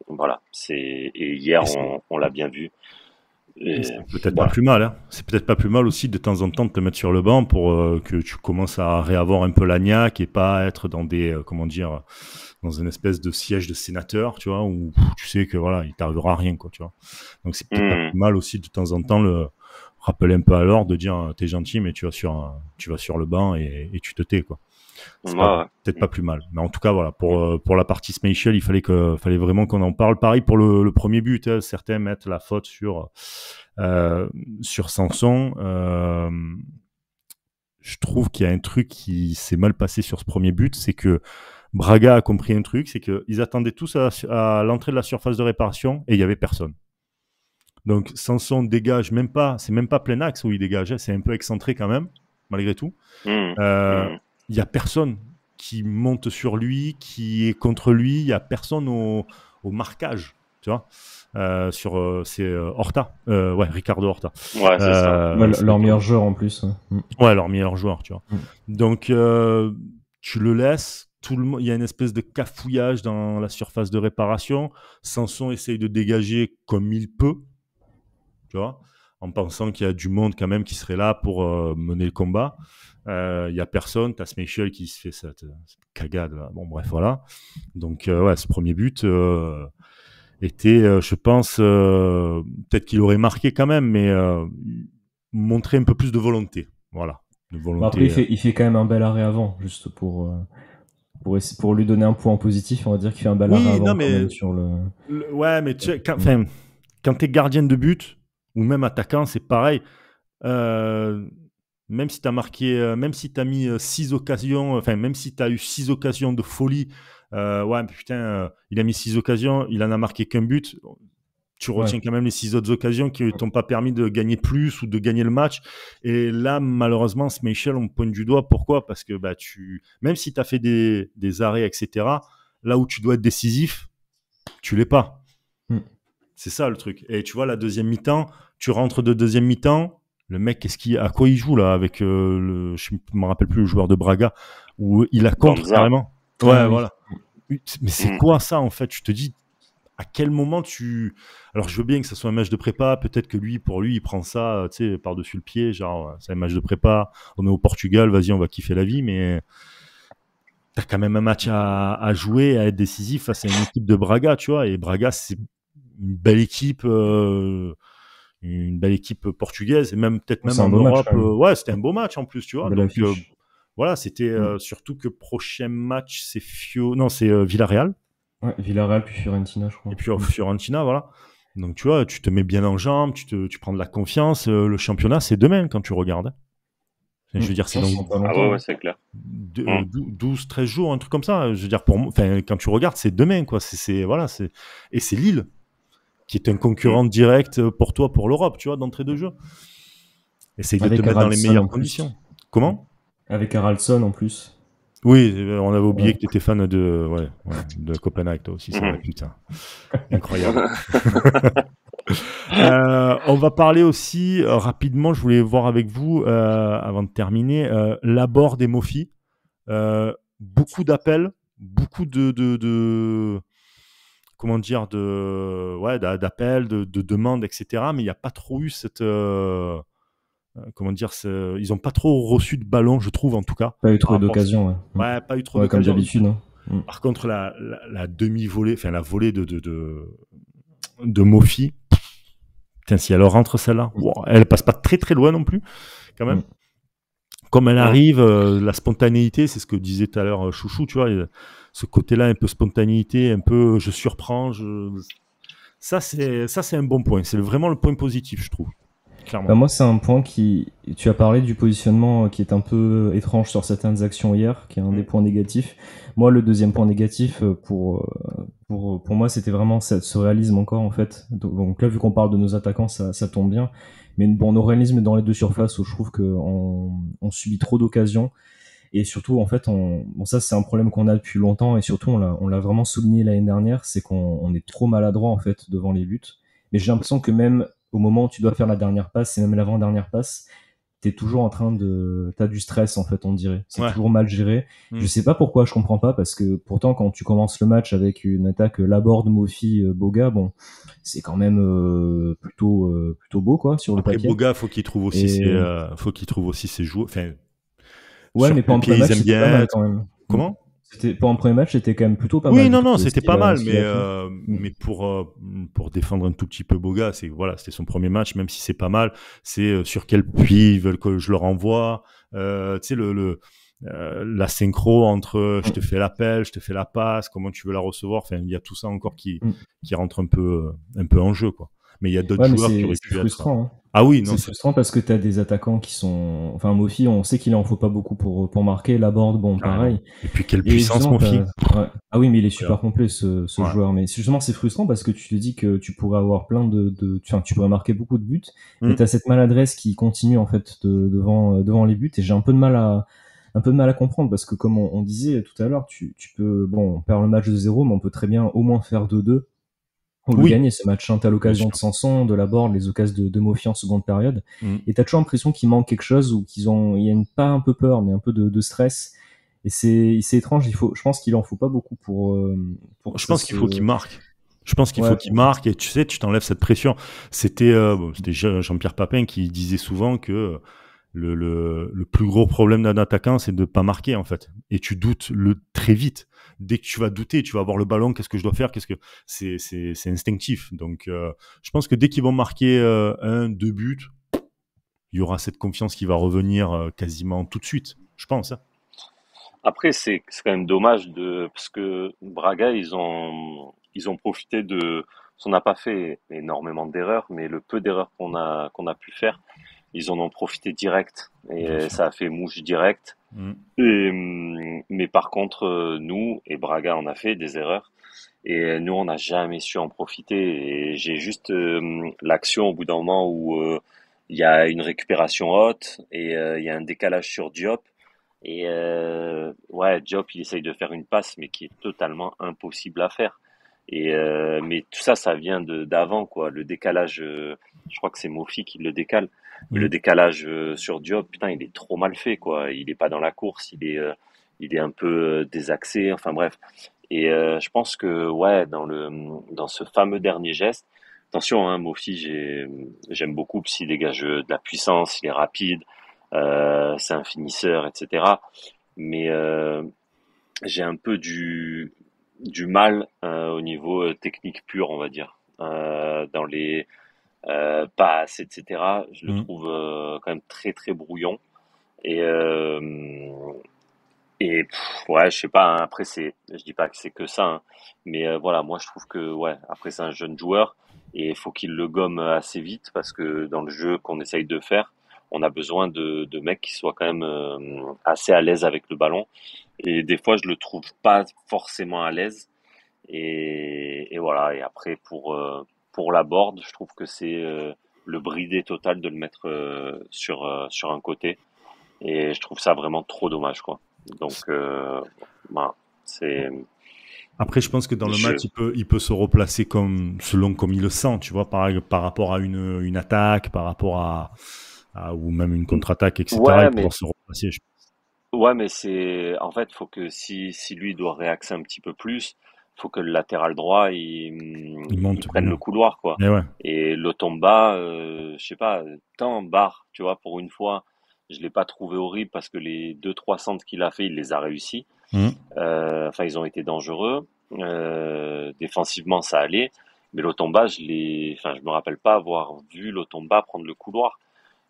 voilà, et hier Et c'est on l'a bien vu. et Et c'est peut-être pas voilà. plus mal, hein. C'est peut-être pas plus mal aussi de temps en temps de te mettre sur le banc pour que tu commences à réavoir un peu la niaque et pas être dans des, comment dire, dans une espèce de siège de sénateur, tu vois, où tu sais que voilà, il t'arrivera rien, quoi, tu vois. Donc c'est peut-être pas Mmh. plus mal aussi de temps en temps le rappeler un peu à l'ordre, de dire t'es gentil, mais tu vas sur le banc et tu te tais, quoi. Ouais, C'est pas ouais. peut-être pas plus mal. Mais en tout cas, voilà, pour la partie Schmeichel, fallait vraiment qu'on en parle. Pareil pour le premier but, hein, certains mettent la faute sur Sanson. Je trouve qu'il y a un truc qui s'est mal passé sur ce premier but, c'est que Braga a compris un truc, c'est qu'ils attendaient tous à l'entrée de la surface de réparation et il y avait personne. Donc Sanson dégage même pas, c'est même pas plein axe où il dégageait, c'est un peu excentré quand même, malgré tout. Mmh. Euh, Mmh. Il y a personne qui monte sur lui, qui est contre lui. Il y a personne au marquage, tu vois. C'est Horta, ouais, Ricardo Horta. Ouais, c'est ça. Ouais, C'est leur meilleur Ricardo. joueur en plus. Ouais, leur meilleur joueur, tu vois. Mm. Donc tu le laisses. Il y a une espèce de cafouillage dans la surface de réparation. Sanson essaye de dégager comme il peut, tu vois, en pensant qu'il y a du monde quand même qui serait là pour mener le combat. Il y a personne, t'as Schmeichel qui se fait cette cagade là. Bon bref, voilà. Donc ouais, ce premier but était, je pense, peut-être qu'il aurait marqué quand même, mais montrer un peu plus de volonté. Voilà, de Bon, après, volonté. il fait quand même un bel arrêt avant, juste pour lui donner un point positif. On va dire qu'il fait un bel arrêt Oui, non avant quand mais même sur le. ouais, mais tu sais, Mm. quand t'es gardien de but ou même attaquant, c'est pareil. Euh, Même si tu as marqué, même si tu as mis 6 occasions, enfin, même si tu as eu 6 occasions de folie, ouais, mais putain, il a mis 6 occasions, il en a marqué qu'un but. Tu Ouais. retiens quand même les 6 autres occasions qui ne t'ont pas permis de gagner plus ou de gagner le match. Et là, malheureusement, Schmeichel, on me pointe du doigt. Pourquoi ? Parce que bah, même si tu as fait des arrêts, etc., là où tu dois être décisif, tu l'es pas. Mm. C'est ça le truc. Et tu vois, la deuxième mi-temps, tu rentres de deuxième mi-temps, le mec, à quoi il joue là avec je me rappelle plus le joueur de Braga où il a contre Banza. carrément. Ouais, Ah oui. voilà. Mais c'est Mm. quoi ça en fait ? Je te dis à quel moment alors je veux bien que ça soit un match de prépa, peut-être que pour lui, il prend ça, tu sais, par-dessus le pied, genre c'est un match de prépa, on est au Portugal, vas-y, on va kiffer la vie, mais t'as quand même un match à jouer, à être décisif face à une équipe de Braga, tu vois, et Braga, c'est une belle équipe. Une belle équipe portugaise et même peut-être Oh, même c'est un en beau match Europe. quand même. Ouais, c'était un beau match en plus, tu vois. Belle Donc affiche. voilà, c'était Mm. surtout que prochain match c'est non, c'est Villarreal Ouais, Villarreal puis Fiorentina, je crois. et puis Fiorentina, voilà. Donc tu vois, tu te mets bien en jambes, tu prends de la confiance. Le championnat, c'est demain quand tu regardes. Enfin, je veux dire, c'est Non, dans c'est pas Ah ouais, longtemps. ouais, c'est clair. Mm. 12, 13 jours, un truc comme ça. Je veux dire, pour moi, quand tu regardes, c'est demain, quoi. Voilà, et c'est Lille qui est un concurrent Mm. direct pour toi, pour l'Europe, tu vois, d'entrée de jeu. Essaye de te Avec mettre dans les Haraldsson en meilleures plus. conditions. Comment ? Avec Haraldsson en plus. Oui, on avait oublié Ouais. que tu étais fan de Copenhague, toi aussi, c'est vrai, Mm. putain. Incroyable. On va parler aussi rapidement, je voulais voir avec vous, avant de terminer, l'abord des Mofi. Beaucoup d'appels, beaucoup de comment dire, d'appels, de demandes, etc. Mais il n'y a pas trop eu cette... comment dire, ils n'ont pas trop reçu de ballon, je trouve, en tout cas. Pas eu Par trop rapport d'occasions. Ouais. Ouais, pas eu trop Ouais, comme d'occasions. d'habitude. Hein. Par contre, la demi-volée, enfin la volée de Mofi, Putain, si elle rentre celle-là, wow, elle passe pas très très loin non plus, quand même. Mm. Comme elle arrive, la spontanéité, c'est ce que disait tout à l'heure Chouchou, tu vois, ce côté-là, un peu spontanéité, un peu je surprends, ça c'est un bon point. C'est vraiment le point positif, je trouve. Clairement. Bah, moi, c'est un point qui. Tu as parlé du positionnement qui est un peu étrange sur certaines actions hier, qui est un des points négatifs. Moi, le deuxième point négatif, pour moi, c'était vraiment ce réalisme encore, en fait. Donc là, vu qu'on parle de nos attaquants, ça tombe bien. Mais bon, nos réalismes dans les deux surfaces, où je trouve qu'on subit trop d'occasions. Et surtout, en fait, bon, ça, c'est un problème qu'on a depuis longtemps. Et surtout, on l'a vraiment souligné l'année dernière, c'est qu'on est trop maladroit, en fait, devant les buts. Mais j'ai l'impression que même au moment où tu dois faire la dernière passe, et même l'avant-dernière passe, t'es toujours en train t'as du stress, en fait, on dirait. C'est toujours mal géré. Je sais pas pourquoi, je comprends pas, parce que pourtant, quand tu commences le match avec une attaque Laborde, Mofi, Boga, bon, c'est quand même plutôt beau, quoi, sur le Après, papier. Boga, faut qu'il trouve aussi ses joueurs. Enfin, ouais, mais pour un premier match, c'était pas mal quand même. Comment? Pour un premier match, c'était quand même plutôt pas mal. Oui, non, c'était pas mal, mais pour défendre un tout petit peu Boga, c'était son premier match, même si c'est pas mal. C'est sur quel puits ils veulent que je le renvoie. Tu sais, la synchro entre je te fais l'appel, je te fais la passe, comment tu veux la recevoir. Enfin, il y a tout ça encore qui rentre un peu en jeu, quoi. Mais il y a d'autres joueurs qui auraient pu frustrant, être. Ah oui, non, c'est frustrant parce que t'as des attaquants qui sont. Enfin, Mofi, on sait qu'il en faut pas beaucoup pour marquer. Laborde, bon, pareil. Et puis quelle puissance, Mofi. Ouais. Ah oui, mais il est super complet ce joueur. Mais justement, c'est frustrant parce que tu te dis que tu pourrais avoir plein enfin, tu pourrais marquer beaucoup de buts, mais t'as cette maladresse qui continue en fait devant les buts. Et j'ai un peu de mal à comprendre parce que comme on disait tout à l'heure, tu peux, bon, on perd le match de 0, mais on peut très bien au moins faire 2-2 pour le gagner ce match. T'as l'occasion de Sanson, de Laborde, les occasions de Mofi en seconde période, et t'as toujours l'impression qu'il manque quelque chose ou il y a pas un peu peur, mais un peu de stress. Et c'est étrange. Je pense qu'il en faut pas beaucoup pour. Je pense qu'il faut qu'il marque. Je pense qu'il faut qu'il marque et tu sais, tu t'enlèves cette pression. C'était Jean-Pierre Papin qui disait souvent que le plus gros problème d'un attaquant, c'est de pas marquer en fait. Et tu doutes très vite. Dès que tu vas douter, tu vas avoir le ballon. Qu'est-ce que je dois faire ? C'est instinctif. Donc, je pense que dès qu'ils vont marquer 1-2 buts, il y aura cette confiance qui va revenir quasiment tout de suite. Je pense. Hein. Après, c'est quand même dommage parce que Braga, ils ont profité on n'a pas fait énormément d'erreurs, mais le peu d'erreurs qu'on a pu faire, ils en ont profité direct et ça a fait mouche direct. Mais par contre, nous et Braga, on a fait des erreurs et nous, on n'a jamais su en profiter. Et j'ai juste l'action au bout d'un moment où il y a une récupération haute et il y a un décalage sur Diop. Et Diop, il essaye de faire une passe, mais qui est totalement impossible à faire. Et mais tout ça, ça vient d'avant, quoi. Le décalage, je crois que c'est Mofi qui le décale. Mais le décalage sur Diop, putain, il est trop mal fait, quoi. Il est pas dans la course, il est un peu désaxé. Enfin bref. Et je pense que dans ce fameux dernier geste, attention, hein, Mofi, j'aime beaucoup parce qu'il dégage de la puissance, il est rapide. C'est un finisseur, etc. Mais j'ai un peu du mal au niveau technique pur, on va dire. Dans les passes, etc. Je le trouve quand même très très brouillon. Et je sais pas. Hein, après, je dis pas que c'est que ça, hein, mais voilà, moi je trouve que après c'est un jeune joueur et il faut qu'il le gomme assez vite parce que dans le jeu qu'on essaye de faire, on a besoin de mecs qui soient quand même assez à l'aise avec le ballon. Et des fois, je le trouve pas forcément à l'aise. Et voilà. Et après, pour la board, je trouve que c'est le bridé total de le mettre sur un côté. Et je trouve ça vraiment trop dommage, quoi. Donc, c'est. Après, je pense que dans le match, il peut se replacer comme il le sent, tu vois, par rapport à une attaque, par rapport ou même une contre-attaque, etc. Ouais, il pouvoir se replacer. Ouais, mais en fait, faut que si lui doit réaxer un petit peu plus, faut que le latéral droit il prenne le couloir, quoi. Et Lotomba, je sais pas, tant barre, tu vois, pour une fois, je l'ai pas trouvé horrible parce que les 2-3 centres qu'il a fait, il les a réussi. Enfin, ils ont été dangereux. Défensivement, ça allait. Mais Lotomba, je me rappelle pas avoir vu Lotomba prendre le couloir.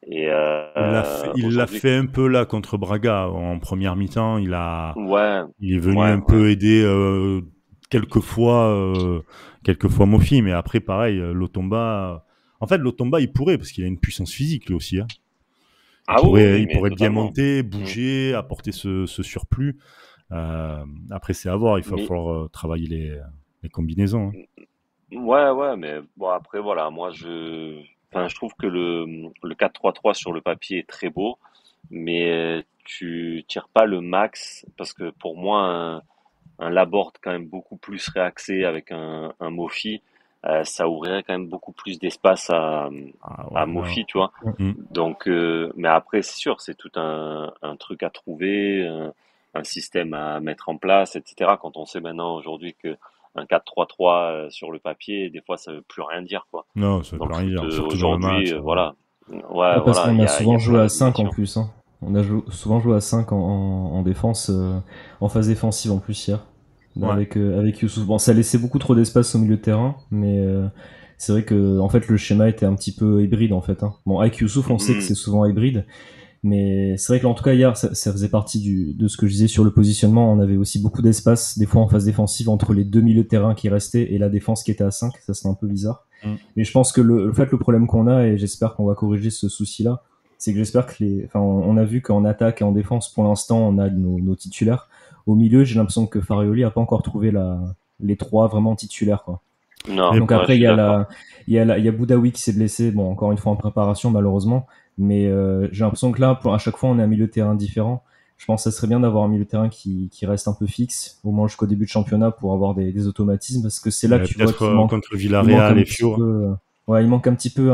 Et Il l'a aujourd'hui, fait un peu là contre Braga en première mi-temps. ouais, Il est venu ouais, un ouais. peu aider quelques fois Mofi, mais après pareil, Lotomba. En fait, Lotomba, il pourrait parce qu'il a une puissance physique lui aussi, hein. Ah oui, oui, oui, Il mais pourrait bien totalement. monter, Mm. bouger, apporter ce surplus. Après, c'est à voir. Il va Mais falloir travailler les combinaisons, hein. ouais, ouais, mais bon après voilà, enfin je trouve que le 4-3-3 sur le papier est très beau, mais tu tires pas le max parce que pour moi un Laborde quand même beaucoup plus réaxé avec un Mofi, ça ouvrirait quand même beaucoup plus d'espace Ah à ouais, non. Mofi, tu vois. Mm. Donc, mais après, c'est sûr, c'est tout un truc à trouver, un système à mettre en place, etc. Quand on sait maintenant aujourd'hui que un 4-3-3 sur le papier, des fois, ça veut plus rien dire, quoi. Non, ça veut Dans plus le rien foot dire. Surtout dans le aujourd'hui, match. voilà. Ouais, Ouais, parce voilà, qu'on a il y souvent a joué plein à de 5 en dimensions. plus, hein. On a souvent joué à 5 en défense, en phase défensive en plus hier. Ouais. Avec Youssouf. Bon, ça laissait beaucoup trop d'espace au milieu de terrain, mais c'est vrai que en fait le schéma était un petit peu hybride en fait, hein. Bon, avec Youssouf, on sait que Mhm. c'est souvent hybride, mais c'est vrai que là, en tout cas hier, ça faisait partie de ce que je disais sur le positionnement. On avait aussi beaucoup d'espace, des fois en phase défensive, entre les deux milieux de terrain qui restaient et la défense qui était à 5. Ça, c'était un peu bizarre. Mm. Mais je pense que le problème qu'on a, et j'espère qu'on va corriger ce souci-là, c'est que j'espère que enfin, on a vu qu'en attaque et en défense, pour l'instant, on a nos titulaires. Au milieu, j'ai l'impression que Farioli a pas encore trouvé les trois vraiment titulaires, quoi. Non, Et Donc ouais, je après, suis d'accord. il y a Boudaoui qui s'est blessé, bon, encore une fois en préparation, malheureusement. Mais j'ai l'impression que là, à chaque fois, on a un milieu de terrain différent. Je pense que ça serait bien d'avoir un milieu de terrain qui reste un peu fixe, au moins jusqu'au début de championnat, pour avoir des automatismes, parce que c'est là que tu vois peut-être qu'il manque, contre il manque Villarreal un et petit Fiour. peu, ouais, il manque un petit peu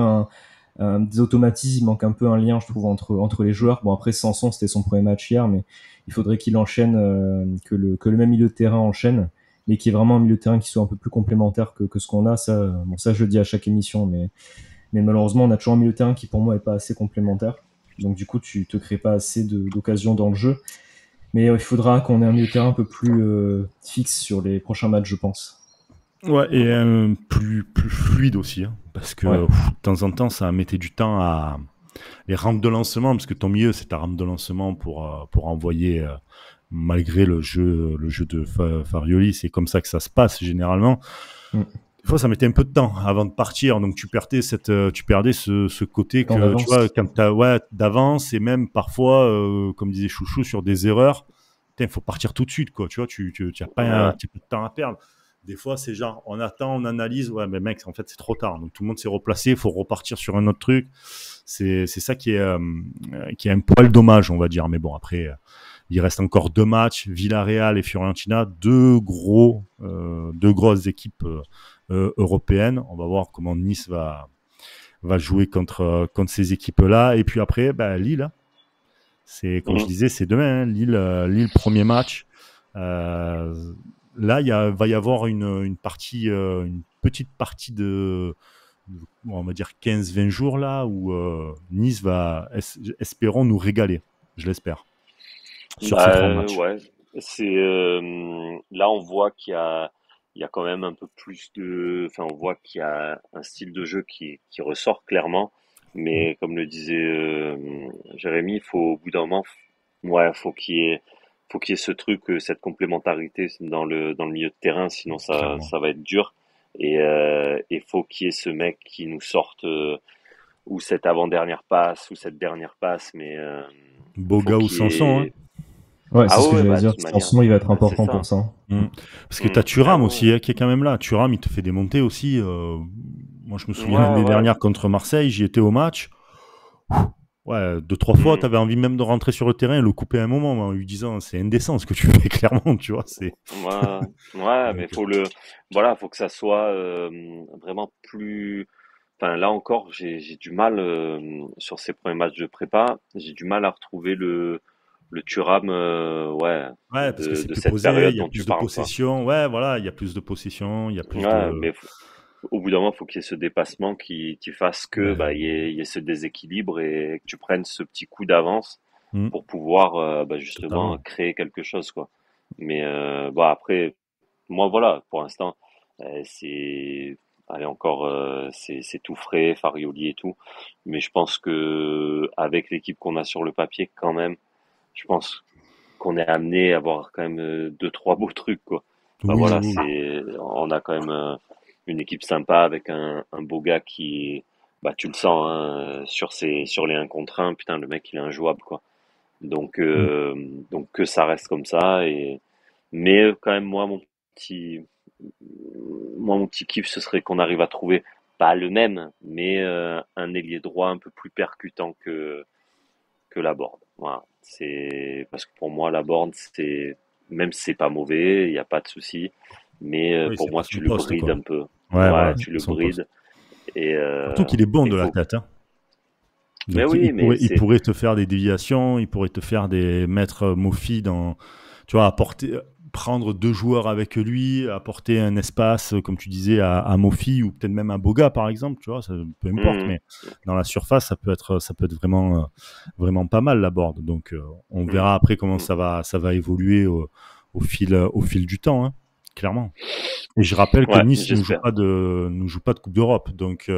des automatismes, il manque un peu un lien, je trouve, entre les joueurs. Bon, après, Sanson, c'était son premier match hier, mais il faudrait qu'il enchaîne, que le même milieu de terrain enchaîne, mais qui est vraiment un milieu de terrain qui soit un peu plus complémentaire que ce qu'on a. Ça, bon, ça, je le dis à chaque émission, mais malheureusement, on a toujours un milieu de terrain qui, pour moi, est pas assez complémentaire. Donc, du coup, tu te crées pas assez d'occasions dans le jeu. Mais il faudra qu'on ait un milieu de terrain un peu plus fixe sur les prochains matchs, je pense. Ouais, et plus fluide aussi, hein, parce que Ouais. de temps en temps, ça mettait du temps à les rampes de lancement, parce que ton milieu, c'est ta rampe de lancement pour envoyer, malgré le jeu de Farioli, c'est comme ça que ça se passe généralement. Mm. Des fois, ça mettait un peu de temps avant de partir, donc tu perdais ce côté Temps que, tu vois, d'avance. quand ouais, d'avance, et même parfois, comme disait Chouchou, sur des erreurs, il faut partir tout de suite, quoi. Tu vois, tu n'as Ouais. pas de temps à perdre. Des fois, c'est genre, on attend, on analyse, ouais, mais mec, en fait, c'est trop tard. Donc, tout le monde s'est replacé, il faut repartir sur un autre truc. C'est ça qui est un poil dommage, on va dire. Mais bon, après, il reste encore 2 matchs, Villarreal et Fiorentina, deux grosses équipes européennes. On va voir comment Nice va jouer contre ces équipes-là. Et puis après, bah, Lille, hein. C'est, comme je Mhm. disais, c'est demain, hein. Lille, premier match. Euh, Là, va y avoir une partie, une petite partie on va dire 15-20 jours là, où Nice va, espérons, nous régaler. Je l'espère. Sur ces 3 matchs. Ouais, là on voit il y a quand même un peu plus enfin on voit qu'il y a un style de jeu qui ressort clairement, Mm. mais comme le disait Jérémy, il faut au bout d'un moment, ouais, faut qu'il y ait ce truc, cette complémentarité dans le milieu de terrain, sinon Clairement. ça va être dur. Et faut qu'il y ait ce mec qui nous sorte ou cette avant-dernière passe ou cette dernière passe, mais faut Boga ou qu'il y Sanson, hein. ait Ouais, c'est ah ce que ouais, j'allais bah de dire. toute manière, Sanson, il va être bah, c'est important pour ça. ça, hein. Mm. Parce que t'as Ah Thuram ouais, aussi, hein, qui est quand même là. Thuram, il te fait des montées aussi. Moi, je me souviens ouais, l'année ouais. dernière contre Marseille, j'y étais au match. Ouais, 2, 3 fois, Hmm. t'avais envie même de rentrer sur le terrain et le couper à un moment, en lui disant c'est indécent ce que tu fais, clairement, tu vois. Ouais, ouais, mais Donc, voilà, faut que ça soit vraiment plus. Enfin, là encore, j'ai du mal sur ces premiers matchs de prépa, j'ai du mal à retrouver le Thuram, ouais, ouais, parce que c'est de plus cette posé, il période y a dont tu plus de parles, quoi. possession. Ouais, voilà, il y a plus de possession, il y a plus Ouais, de. mais au bout d'un moment, faut qu'il y ait ce dépassement qui fasse que bah Ben, il y ait ce déséquilibre et que tu prennes ce petit coup d'avance hmm, pour pouvoir bah, justement totalement. créer quelque chose, quoi. Mais bah après, moi voilà, pour l'instant, c'est allez encore, c'est tout frais, Farioli et tout. Mais je pense que avec l'équipe qu'on a sur le papier, quand même, je pense qu'on est amené à avoir quand même deux, trois beaux trucs, quoi. Enfin Oui, voilà, oui, oui. on a quand même une équipe sympa avec un beau gars qui, bah tu le sens, hein, sur les 1 contre 1, putain, le mec il est injouable, quoi. Donc, Mm. euh, donc que ça reste comme ça mais quand même petit, mon petit kiff ce serait qu'on arrive à trouver pas le même, mais un ailier droit un peu plus percutant que Laborde. Voilà, c'est parce que pour moi Laborde c'est même si c'est pas mauvais, il n'y a pas de souci, mais Oui, pour c'est pas moi son tu le poste, brides quoi. un peu. Ouais, voilà, Ouais, c'est tu pas le son poste. brides et Surtout qu'il est bon de la faut. tête, hein. Mais Donc oui, mais il c'est. pourrait te faire des déviations, il pourrait te faire des mettre Mofi dans, tu vois, apporter, prendre 2 joueurs avec lui, apporter un espace, comme tu disais, à Mofi ou peut-être même à Boga par exemple, tu vois, ça, peu importe, Hum, mais dans la surface, ça peut être vraiment, vraiment pas mal la board. Donc on hum, verra après comment hum. ça va évoluer au fil du temps, hein, clairement. Et je rappelle que Ouais, Nice j'espère. ne joue pas de Coupe d'Europe, donc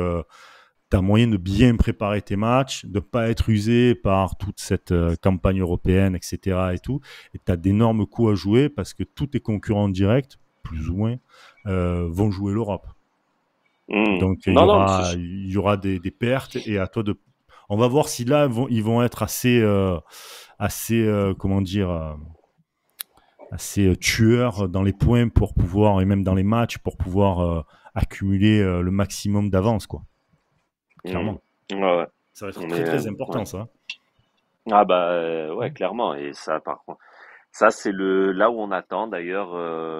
tu as moyen de bien préparer tes matchs, de ne pas être usé par toute cette campagne européenne, etc. Et tout. Et tu as d'énormes coups à jouer parce que tous tes concurrents directs, plus ou moins, vont jouer l'Europe. Donc Non, non, mais il y aura des pertes et à toi de. On va voir si là ils vont être assez comment dire, assez tueurs dans les points pour pouvoir et même dans les matchs pour pouvoir accumuler le maximum d'avance, quoi. hum. Clairement. Ouais, ouais. Ça va être On très est, très ouais. important ça. Ah bah ouais, clairement. Et ça, par contre, ça c'est le là où on attend d'ailleurs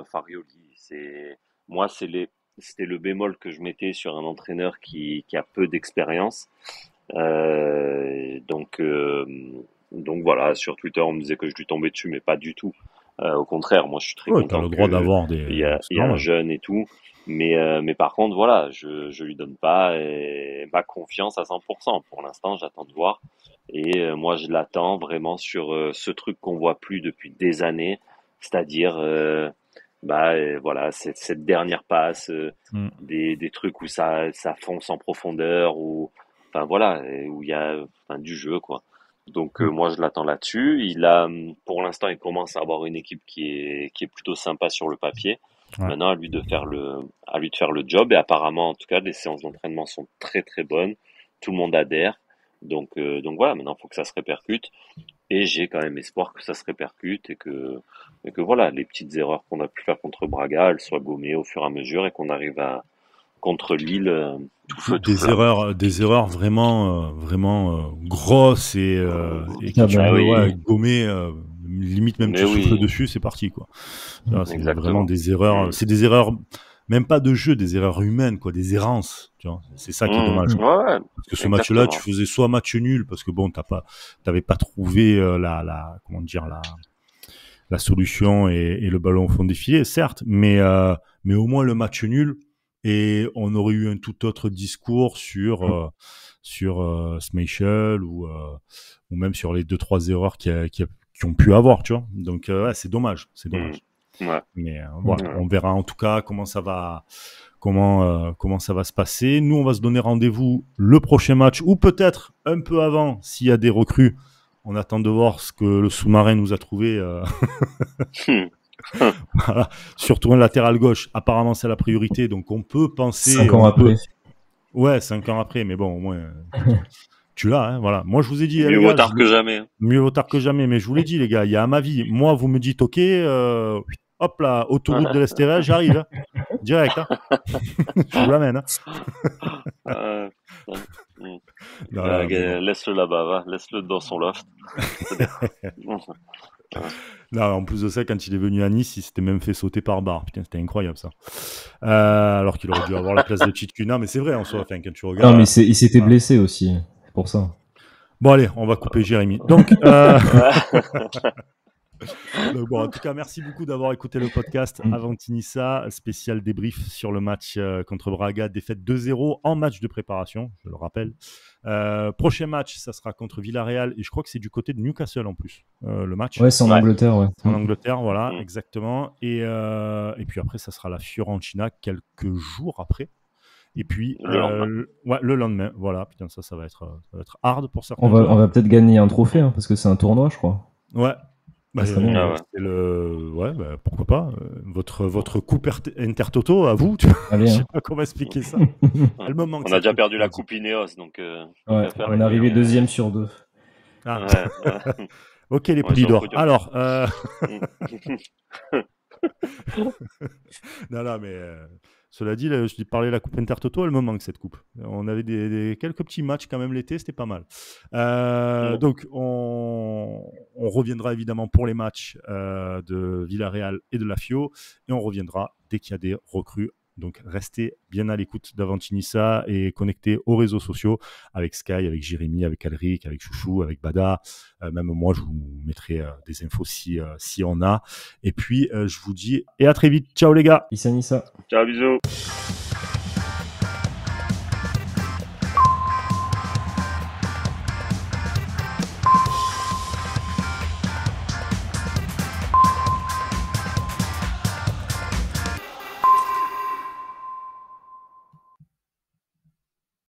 Farioli. C'est moi, c'était le bémol que je mettais sur un entraîneur qui a peu d'expérience. Donc donc voilà, sur Twitter on me disait que je lui tombais dessus, mais pas du tout. Au contraire, moi je suis très Ouais, tu as content le droit que d'avoir des. C'est il y a un normal. jeune et tout. Mais par contre voilà, je lui donne pas ma confiance à 100%. Pour l'instant, j'attends de voir. Et moi je l'attends vraiment sur ce truc qu'on voit plus depuis des années, c'est-à-dire voilà cette dernière passe, Mm. des trucs où ça fonce en profondeur ou enfin voilà, où il y a enfin, du jeu quoi. Donc Mm. moi je l'attends là-dessus. Il a pour l'instant il commence à avoir une équipe qui est plutôt sympa sur le papier. Ouais. Maintenant à lui de faire le job et apparemment en tout cas les séances d'entraînement sont très très bonnes. Tout le monde adhère. Donc voilà, maintenant il faut que ça se répercute et j'ai quand même espoir que ça se répercute et que voilà, les petites erreurs qu'on a pu faire contre Braga, elles soient gommées au fur et à mesure et qu'on arrive à contre Lille tout feu tout flamme. Des erreurs vraiment, vraiment grosses et que Ah tu ben, Ah peux ouais, oui, gommer, limite même mais tu souffles oui, dessus, c'est parti quoi. Tu vois, c'est vraiment exactement. des erreurs, Mmh. c'est des erreurs, même pas de jeu, des erreurs humaines quoi, des errances. Tu vois, c'est ça qui est Mmh. dommage. Ouais, ouais, Parce que ce match-là, tu exactement. faisais soit match nul parce que bon, t'avais pas trouvé comment dire la solution et le ballon au fond des filets, certes, mais au moins le match nul et on aurait eu un tout autre discours sur Schmeichel ou même sur les 2-3 erreurs qui ont pu avoir, tu vois. Donc ouais, c'est dommage, c'est Mmh. dommage. Ouais, Mais voilà, mm. ouais. on verra en tout cas comment ça va se passer. Nous, on va se donner rendez-vous le prochain match ou peut-être un peu avant s'il y a des recrues. On attend de voir ce que le sous-marin nous a trouvé. Voilà. Surtout un latéral gauche. Apparemment, c'est la priorité. Donc, on peut penser. 5 ans après. Ouais, 5 ans après. Mais bon, au moins, écoute, tu l'as. Hein, voilà. Moi, je vous ai dit, Mieux les vaut gars, tard que jamais. mieux vaut tard que jamais. Mais je vous l'ai dit, les gars, il y a ma vie. Moi, vous me dites, OK, hop là, autoroute de l'Estérel, j'arrive. Hein, direct. Hein. Je vous l'amène. Hein. Euh, mmh. Non, non, mais bon. Laisse-le là-bas, va. Laisse-le dans son loft. C'est bien. Là, en plus de ça, quand il est venu à Nice, il s'était même fait sauter par barre. Putain, c'était incroyable ça. Alors qu'il aurait dû avoir la place de Chitkuna, mais c'est vrai en soi. Enfin, quand tu Non, regardes. mais il s'était Voilà. blessé aussi. C'est pour ça. Bon, allez, on va couper Jérémy. Donc, Ouais. donc bon, en tout cas, merci beaucoup d'avoir écouté le podcast Mm. avant Tinissa, spécial débrief sur le match contre Braga, défaite 2-0 en match de préparation, je le rappelle. Prochain match, ça sera contre Villarreal et je crois que c'est du côté de Newcastle en plus, le match. Ouais, c'est en Ouais. Angleterre, ouais. En Angleterre, voilà, Mm. exactement. Et puis après, ça sera la Fiorentina quelques jours après. Et puis, Le lendemain. le lendemain, voilà. Putain, ça va être hard pour certains On joueurs. va peut-être gagner un trophée, hein, parce que c'est un tournoi, je crois. Ouais. Ça serait bien. C'est pourquoi pas. Votre coupe Intertoto à vous. Allez, Je sais hein. pas comment expliquer ça. Elle me manque, On a cette déjà coupe. perdu la coupe Ineos, donc Ouais, qu'à faire, on est arrivé deuxième sur 2. Ah. Ouais. Ok, les On est poulies sur le d'or. podium. Alors, non, mais cela dit, là, je parlais de la coupe Intertoto, elle me manque cette coupe. On avait quelques petits matchs quand même l'été, c'était pas mal. Donc, on reviendra évidemment pour les matchs de Villarreal et de la Fio, et on reviendra dès qu'il y a des recrues. Donc, restez bien à l'écoute d'Avantinissa et connectez aux réseaux sociaux avec Sky, avec Jérémy, avec Alric, avec Chouchou, avec Bada. Même moi, je vous mettrai des infos si on a. Et puis, je vous dis et à très vite. Ciao les gars. Issa Nissa. Ciao, bisous.